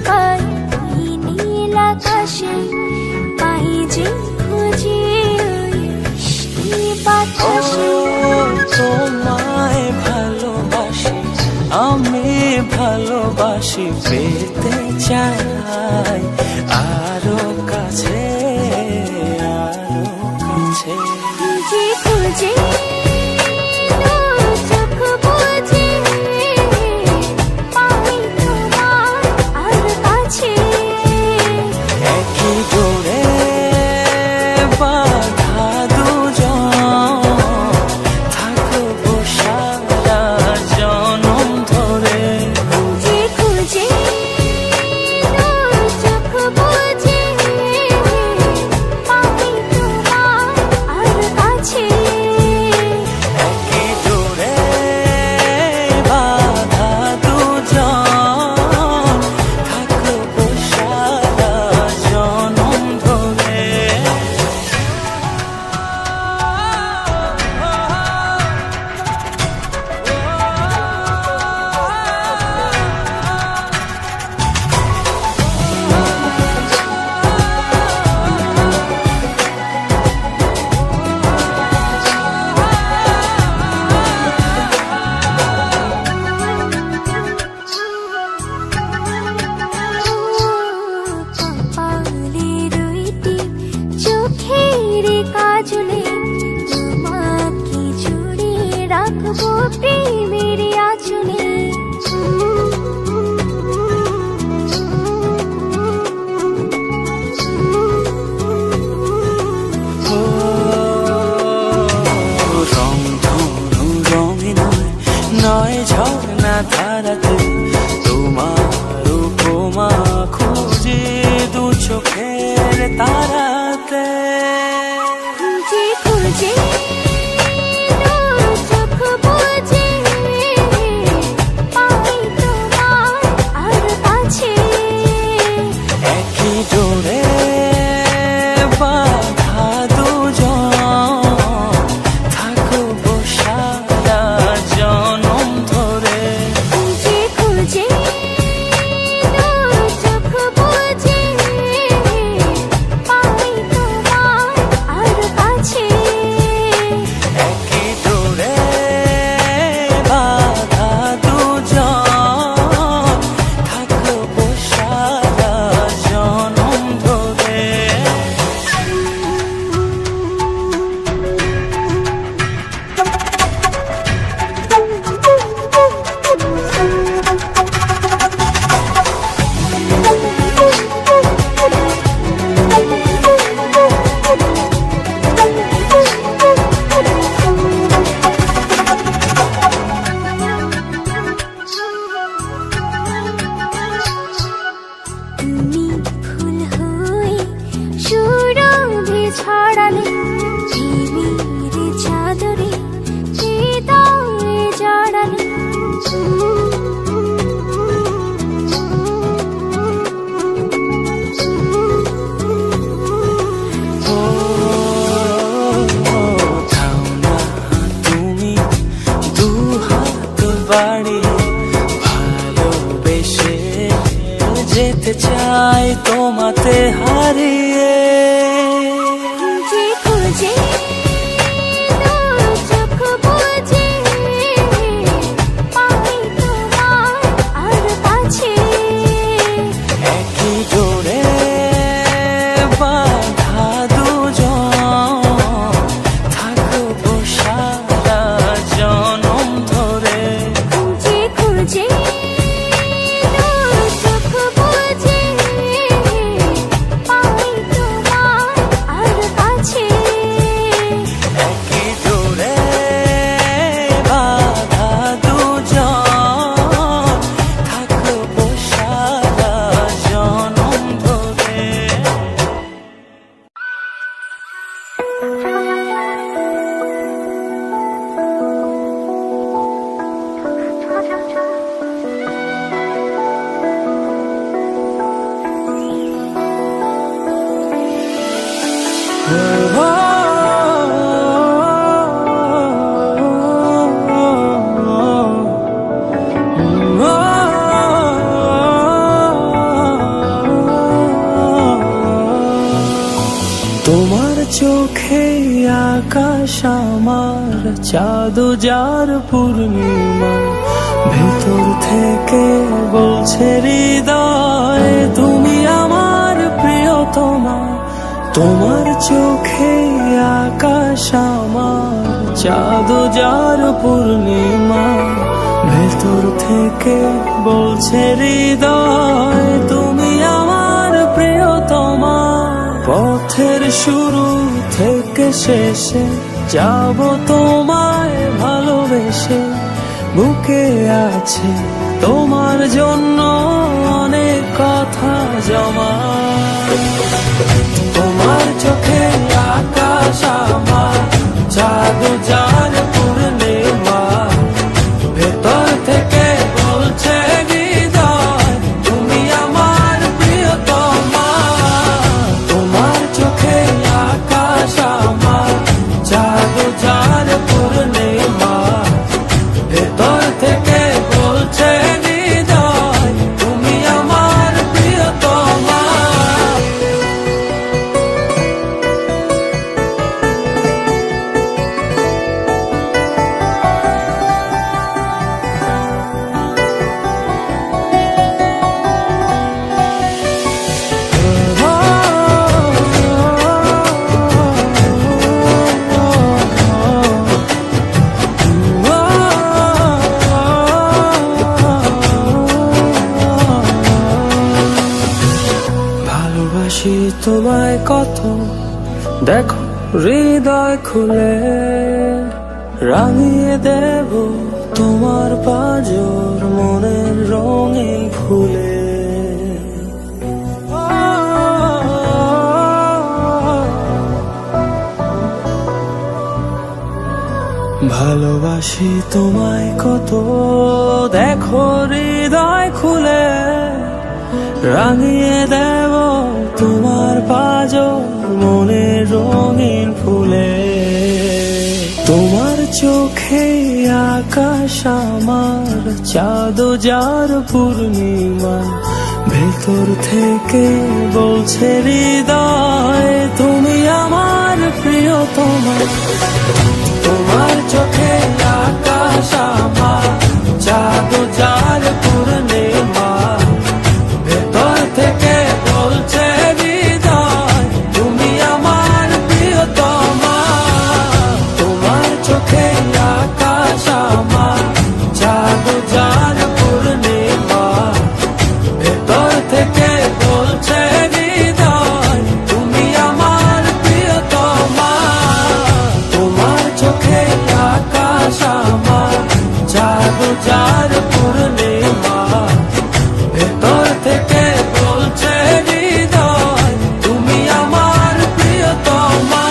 পাই এই নীল আকাশে, পাই যে খুঁজে ওই মিষ্টি বাতাসে। তোমায় ভালোবাসি, আমি ভালোবাসি, পেতে চাই আরো কাছে, আরো কাছে। খুঁজে খুঁজে চোখ বুজে পাই তোমার আর কাছে। একই ডোরে বাঁধা দুজন, থাকবো সারা জনম ধরে। খুঁজে খুঁজে চোখ বুজে পাই তোমার আর কাছে। একই ডোরে বাঁধা দুজন, থাকবো সারা জনম ধরে। কপালে দুইটি চোখের কাজলে, তোমাকে জুড়ে রাখবো প্রেমের আঁচলে। রং ধনু রঙে নয়, নয় ঝর্ণা ধারাতে, তোমার উপমা খুঁজে দু চোখের তারাতে। খুঁজে খুঁজে চোখ বুজে পাই তোমার আর কাছে। একই ডোরে বাঁধা দুজন, থাকবো সারা জনম ধরে। খুঁজে খুঁজে চোখ বুজে পাই তোমার আর কাছে। একই ডোরে বাঁধা দুজন, থাকবো সারা জনম ধরে। তুমি ফুল হয়ে সুরভি ছড়ালে, প্রেমের চাদরে হৃদয়ে জড়ালে। থাও না তুমি দু হাত বাড়িয়ে, ভালোবেসে যেতে চাই তোমাতে হারিয়ে। খুঁজে খুঁজে চোখ বুজে পাই তোমার আর কাছে। একই ডোরে বাঁধা দুজন, থাকবো সারা জনম ধরে। খুঁজে খুঁজে চোখ বুজে পাই তোমার আর কাছে। একই ডোরে বাঁধা দুজন, থাকবো সারা জনম ধরে। চোখে আকাশ আমার, চাঁদ যার পূর্ণিমা, ভেতর থেকে বলছে হৃদয় তুমি আমার প্রিয়তমা। তোমার চোখে আকাশ আমার, চাঁদ যার পূর্ণিমা, ভেতর থেকে বলছে হৃদয় তুমি আমার প্রিয়তমা। পথের শুরু থেকে শেষে যাব তোমায় ভালোবেসে, বুকে আছে তোমার জন্য অনেক কথা জমা। তোমার চোখে আকাশ আমার, চাঁদ যার পূর্ণিমা, ভেতর থেকে বলছে হৃদয় তুমি আমার প্রিয়তমা। তোমার চোখে আকাশ আমার, চাঁদ যার পূর্ণিমা, ভেতর থেকে বলছে হৃদয় তুমি আমার প্রিয়তমা। ভালোবাসি তোমায় কত, দেখো হৃদয় খুলে, রাঙিয়ে দেব তোমার পাজর মনের রঙিন ফুলে। ভালোবাসি তোমায় কত, দেখো হৃদয় খুলে, রাঙিয়ে দেব তোমার পাজর মনের রঙিন ফুলে। তোমার চোখে আকাশ আমার, চাঁদ যার পূর্ণিমা, ভেতর থেকে বলছে হৃদয় তুমি আমার প্রিয়তমা। তোমার চোখে আকাশ আমার, চাঁদ যার পূর্ণিমা, ভেতর থেকে বলছে হৃদয় তুমি আমার প্রিয়তমা। তোমার চোখে আকাশ আমার, চাঁদ যার পূর্ণিমা, ভেতর থেকে বলছে হৃদয় তুমি আমার প্রিয়তমা। তোমার চোখে আকাশ আমার, চাঁদ যার পূর্ণিমা, ভেতর থেকে বলছে হৃদয় তুমি আমার প্রিয়তমা।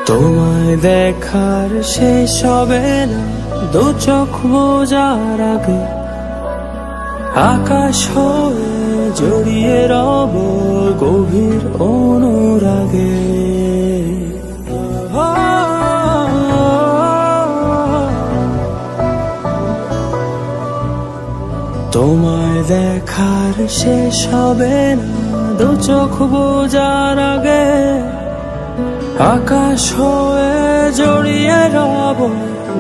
তোমায় দেখার শেষ হবে না দু চোখ বোঝার আগে, আকাশ হয়ে জড়িয়ে রব গভীর অনুরাগে। তোমায় দেখার শেষ হবে না দু চোখ বোঝার আগে, আকাশ হয়ে জড়িয়ে রব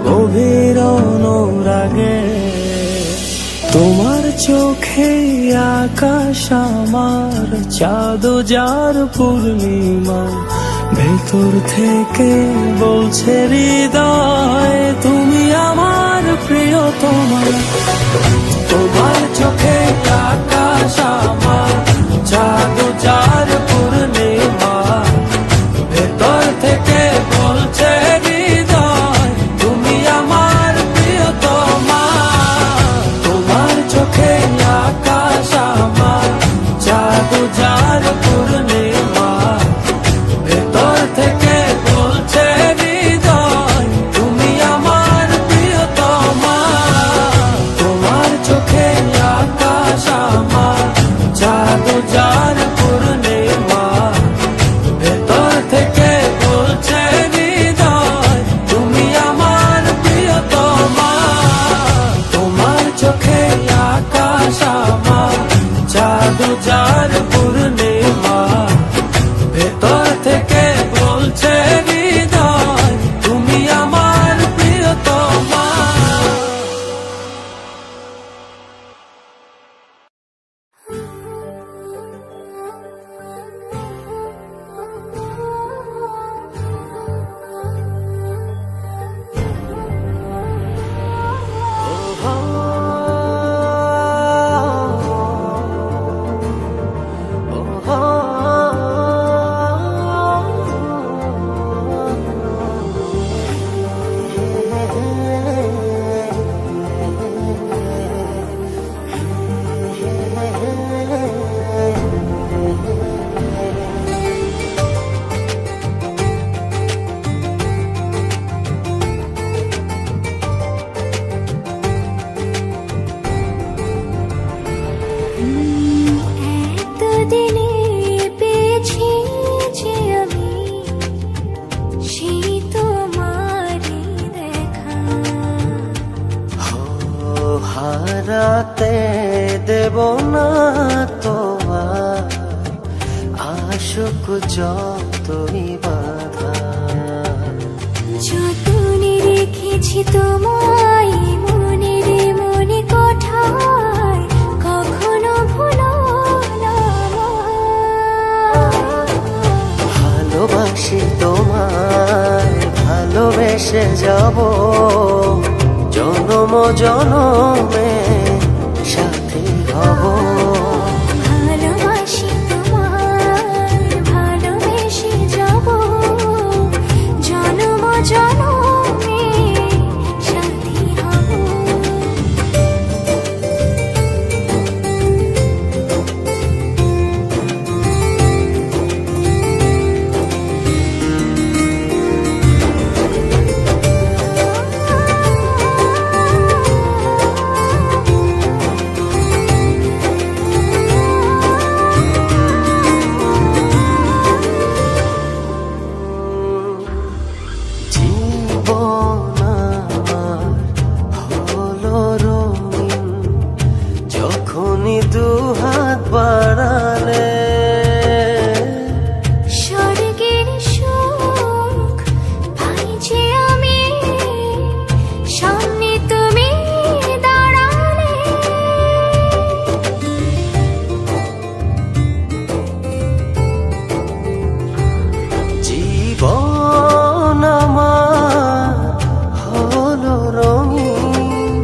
গভীর অনুরাগে। তোমার চোখে আকাশ আমার, চাঁদ যার পূর্ণিমা, ভেতর থেকে বলছে হৃদয় তুমি আমার প্রিয়তমা। তোমার চোখে আকাশ আমার, চাঁদ যার পূর্ণিমা, ভেতর থেকে বলছে হৃদয় তুমি আমার প্রিয়তমা। তোমার চোখে আকাশ আমার, চাঁদ যার পূর্ণিমা, ভেতর থেকে বলছে হারাতে দেব না তো আর আশুক যতই বাধা। যতনে রেখেছি তোমায় মনের মনে কোঠায়, কখনো ভুলো না ভালোবাসি তোমায়, ভালোবেসে যাব জনম জনমে সাথী হব। ভালোবাসি তোমায়, ভালোবেসে যাব জনম জনমে সাথী হব। জীবন আমার হলো রঙিন, যখনই দুহাত বাড়ালে স্বর্গের সুখ পাই যে আমি, সামনে তুমি দাঁড়ালে। জীবন আমার হলো রঙিন,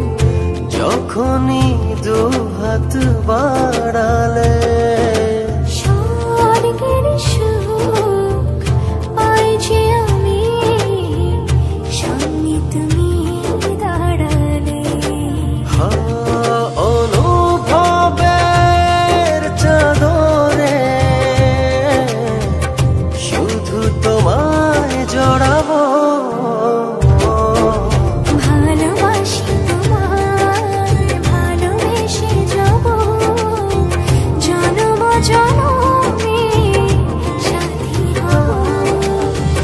যখনই দুহাত বাড়ালে স্বর্গের সুখ পাই যে আমি, সামনে তুমি দাঁড়ালে। অনুভবের চাদরে শুধু তোমায় জড়াবো। ভালোবাসি তোমায়, ভালোবেসে যাব জনম জনমে সাথী হব।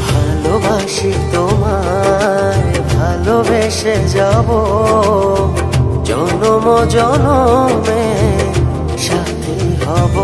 ভালোবাসি তোমায়, ভালোবেসে যাব জনম জনমে সাথী হব।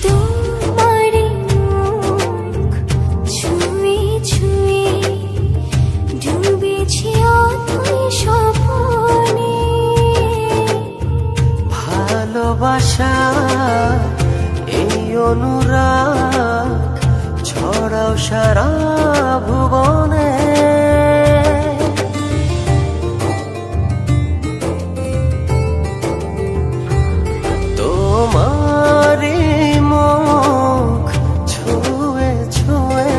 তোমার মুখ ছুঁয়ে ছুঁয়ে ডুবেছি অথই স্বপ্নে। ভালোবাসা এই অনুরাগ ছড়াও সারা ভুবনে। তোমারই মুখ ছুঁয়ে ছুঁয়ে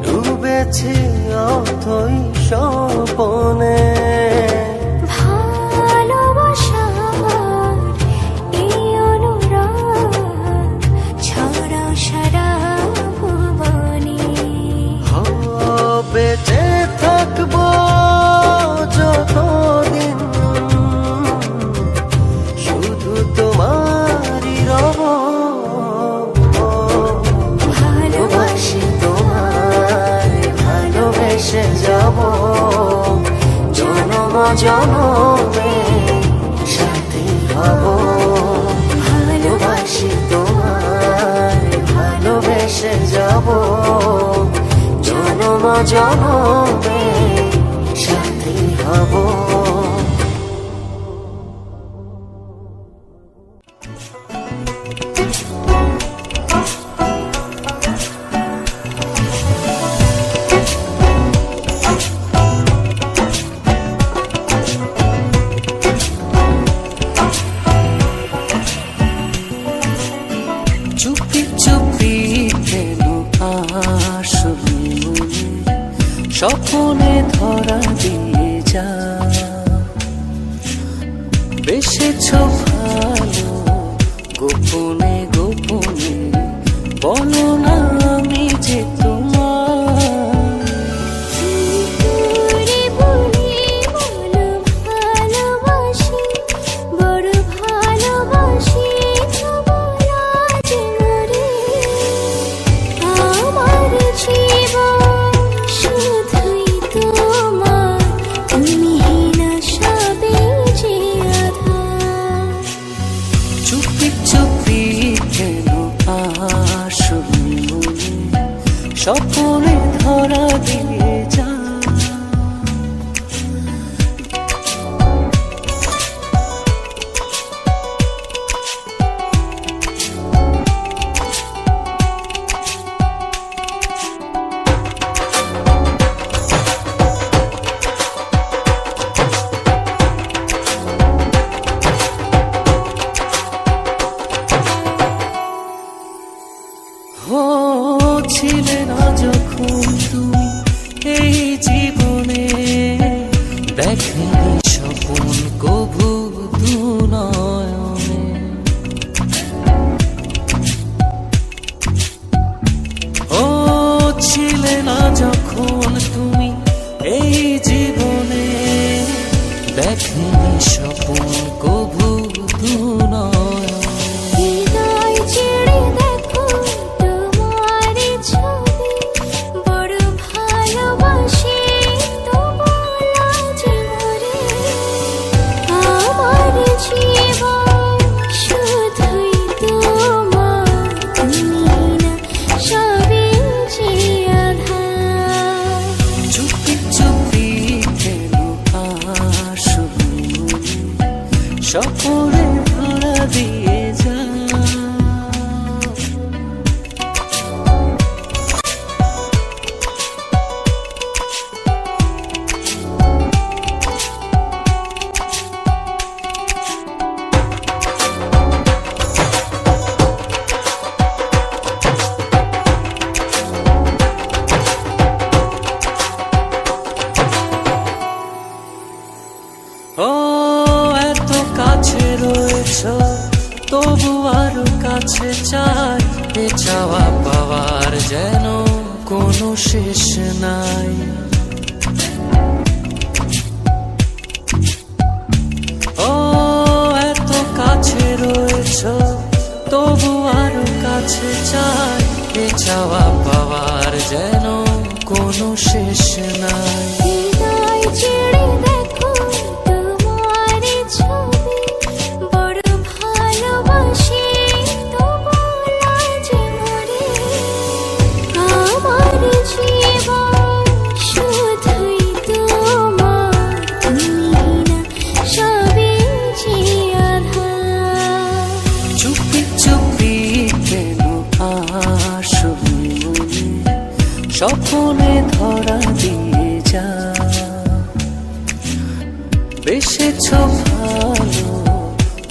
ডুবেছি অথই স্বপনে। ভালোবাসার এই অনুরাগ ছড়াও সারা ভুবনে। বেঁচে থাকবো যতদিন শুধু তোমারই রব। ভালোবাসি তোমায়, ভালোবেসে যাব জনম জনমে সাথী হব। ভালোবাসি তোমায়, ভালোবেসে যাব জনম জনমে সাথী হব। চুপি চুপি কেন আসবে মনে, স্বপনে ধরা দিয়ে যা। বেসেছ ভালো গোপনে গোপনে বলো না আমি যে তোমার। তোরে বলি বলো ভালোবাসি, বড় ভালোবাসি বলা যে মরে। আমার জীবন শুধুই তোমার, তুমি না সবে যে আধার। চুপি চুপি কেন আসো মনে, স্বপ্নে ধরা দিয়ে যা। ও ছিলে না যখন তুমি এই জীবনে, দেখেনি স্বপন কভু দু নয়নে। ও ছিলে না যখন তুমি এই জীবনে, দেখেনি স্বপন কভু দু নয়নে। হৃদয় ছেড়ে দেখো তোমার ছবি, বড় ভালোবাসি তো বলা যে মরে। আমার জীবন শুধুই তোমার, তুমি না সবে যে আধার। চুপি চুপি কেন আসো মনে, স্বপ্নে ধরা দিয়ে যা। ও এত কাছে রয়েছ তবু আরো কাছে চাই, এ চাওয়া পাওয়ার যেন কোনো শেষ নাই। ও এত কাছে রয়েছ তবু আরো কাছে চাই, এ চাওয়া পাওয়ার যেন কোনো শেষ নাই। হৃদয় ছেড়ে দেখো তোমার ছবি, বড় ভালোবাসি তো বলা যে মরে। আমার জীবন শুধুই তোমার, তুমি না সবে যে আধার। চুপি চুপি কেন আসো মনে, স্বপ্নে ধরা দিয়ে যা। বেসেছ ভালো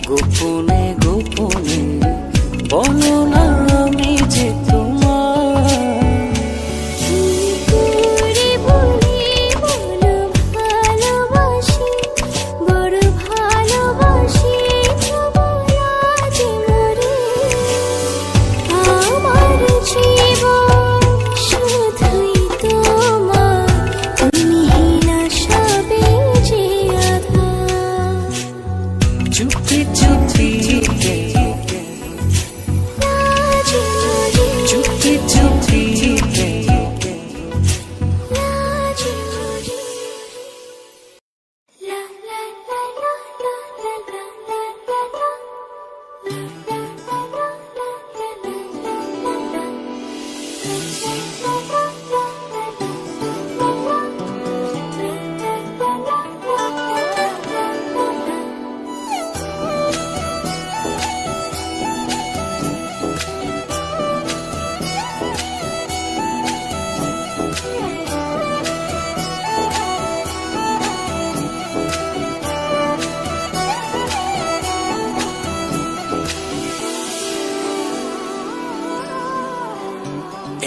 গোপনে গোপনে, বলো না আমি যে তোমার। তোরে বলি বলো ভালোবাসি, বড় ভালোবাসি বলা যে মরে। আমার জীবন শুধুই তোমার, তুমি না সবে যে আধার। চুপি চুপি চুপি চুপি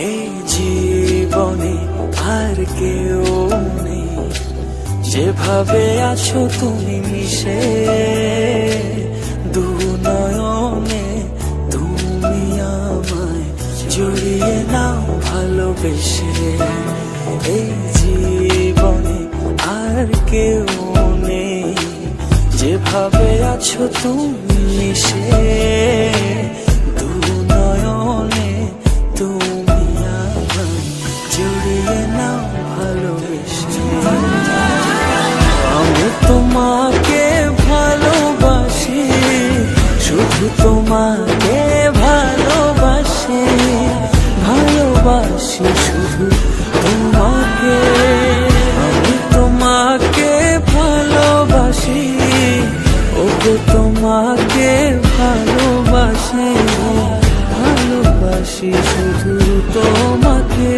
এই জীবনে আর কেউ নেই, যেভাবে আছো তুমি মিশে দু নয়নে, তুমি আমায় ভালোবেসে এই জীবনে আর কেউ নেই, যেভাবে আছো তুমি মিশে দু নয়নে, তুমি আমায় জড়িয়ে নাও ভালোবেসে। আমি তোমাকে ভালোবাসি, শুধু তোমাকে ভালোবাসি, ভালোবাসি শুধু তোমাকে। আমি তোমাকে ভালোবাসি, ওগো তোমাকে ভালোবাসি, ভালোবাসি শুধু তোমাকে।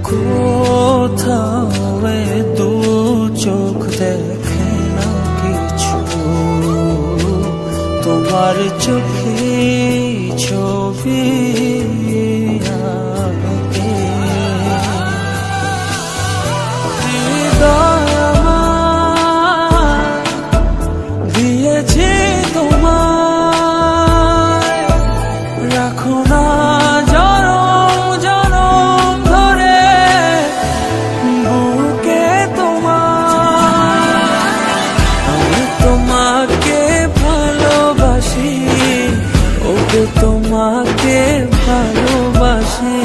কোথাও এ দু চোখ দেখে না কিছু, তোমার চোখে ছবি আঁকে। হৃদয় আমার দিয়েছি তোমায়, রাখো না তোমাকে ভালোবাসি,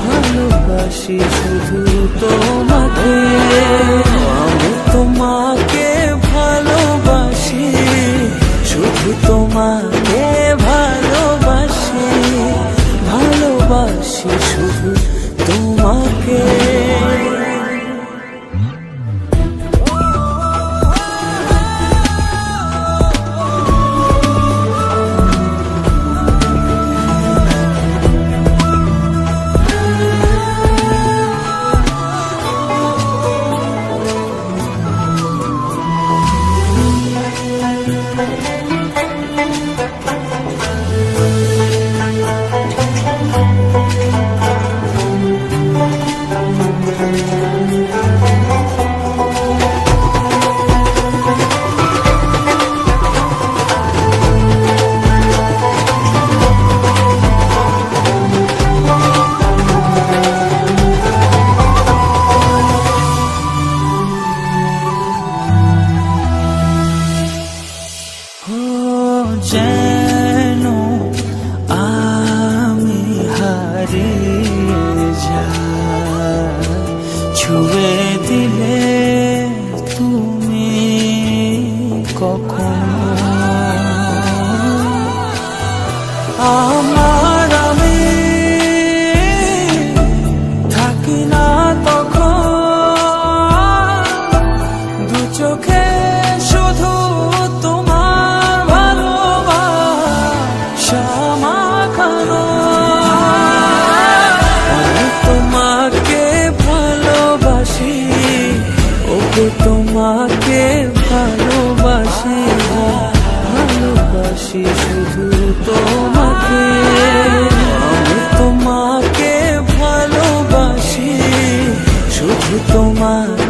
ভালোবাসি শুধু তোমাকে। আমি তোমাকে ভালোবাসি, শুধু তোমাকে ভালোবাসি, ভালোবাসি শুধু তোমাকে। যেন আমি হারিয়ে যাই, ছুঁয়ে দিলে তুমি কখনো আমার, আমি থাকি না তখন দু চোখে শুধু তোমাকে ভালোবাসি, ভালোবাসি শুধু তোমাকে। আমি তোমাকে ভালোবাসি, শুধু তোমাকে।